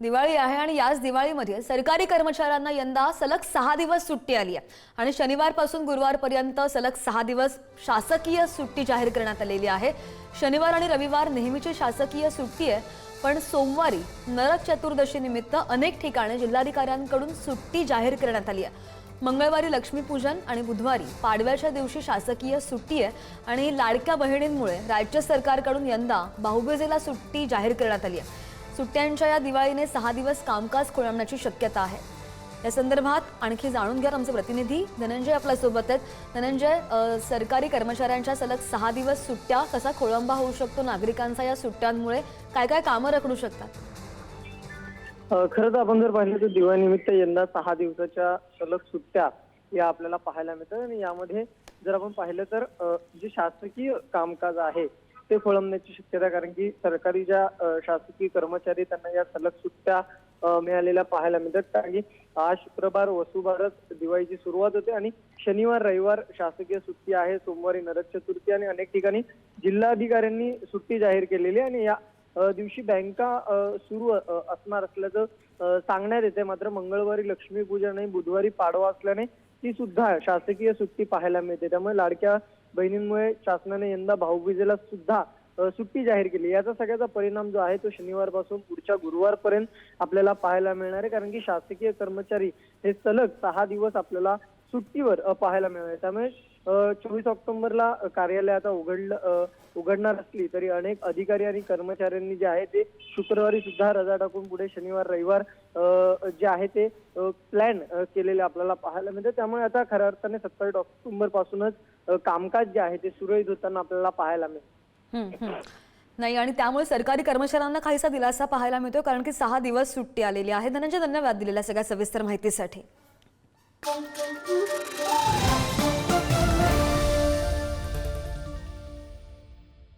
दिवाळी आहे आणि याच दिवाळीमध्ये सरकारी कर्मचाऱ्यांना यंदा सलग 6 दिवस सुट्टी आली आहे आणि शनिवारपासून गुरुवारपर्यंत सलग 6 दिवस शासकीय सुट्टी जाहीर करण्यात आलेली आहे। शनिवार आणि रविवार नेहमीची शासकीय सुट्टी आहे, पण सोमवारी नरक चतुर्दशी निमित्त अनेक ठिकाणी जिल्हाधिकाऱ्यांकडून सुट्टी जाहीर करण्यात आली आहे। मंगळवारी लक्ष्मीपूजन आणि बुधवारी पाडव्याच्या दिवशी शासकीय सुट्टी आहे आणि लाडक्या बहिणींमुळे राज्य सरकारकडून यंदा भाऊबीजेला सुट्टी जाहीर करण्यात आली आहे। सुट्ट्यांच्या या दिवाळीने 6 दिवस कामकाज खोळंबण्याची शक्यता आहे। या संदर्भात आणखी जाणून घ्या आमचे प्रतिनिधी धनंजय आपल्या सोबत आहेत। धनंजय, सरकारी कर्मचाऱ्यांच्या सलग 6 दिवस सुट्ट्या कसा खोळंबा होऊ शकतो नागरिकांचा या सुट्ट्यांमुळे, काय काय कामं रखडू शकतात? खरं तर आपण जर पाहिलं तर दिवाळीनिमित्त यंदा 6 दिवसाच्या सलग सुट्ट्या या आपल्याला पाहायला मिळतात आणि यामध्ये जर आपण पाहिलं तर जे शासकीय कामकाज आहे ते खोळंबण्याची शक्यता, कारण की सरकारी ज्या शासकीय कर्मचारी त्यांना या सलग सुट्ट्या मिळालेल्या पाहायला मिळतात। कारण की आज शुक्रवार वसुबारस दिवाळीची सुरुवात होते आणि शनिवार रविवार शासकीय सुट्टी आहे, सोमवारी नरक चतुर्थी आणि अनेक ठिकाणी जिल्हाधिकाऱ्यांनी सुट्टी जाहीर केलेली आहे आणि या दिवशी बँका सुरू असणार असल्याचं सांगण्यात येते। मात्र मंगळवारी लक्ष्मीपूजन आणि बुधवारी पाडवा असल्याने ती सुद्धा शासकीय सुट्टी पाहायला मिळते। त्यामुळे लाडक्या बहिणींमुळे शासनाने यंदा भाऊबीजेला सुद्धा सुट्टी जाहीर केली। याचा सगळ्याचा परिणाम जो आहे तो शनिवारपासून पुढच्या गुरुवारपर्यंत आपल्याला पाहायला मिळणार आहे, कारण की शासकीय कर्मचारी हे सलग 6 दिवस आपल्याला सुट्टीवर पाहायला मिळणार आहे। त्यामुळे 24 ऑक्टोबरला कार्यालय आता उघडणार असली तरी अनेक अधिकारी आणि कर्मचाऱ्यांनी जे आहे ते शुक्रवारी सुद्धा रजा टाकून पुढे शनिवार रविवार जे आहे ते प्लॅन केलेले आपल्याला पाहायला मिळते। त्यामुळे आता खऱ्या अर्थाने 27 ऑक्टोबर पासूनच कामकाज जे आहे ते सुरळीत होताना आपल्याला पाहायला मिळते। नाही, आणि त्यामुळे सरकारी कर्मचाऱ्यांना काहीसा दिलासा पाहायला मिळतो, कारण की 6 दिवस सुट्टी आलेली आहे। धनंजय, धन्यवाद दिलेल्या सगळ्या सविस्तर माहितीसाठी।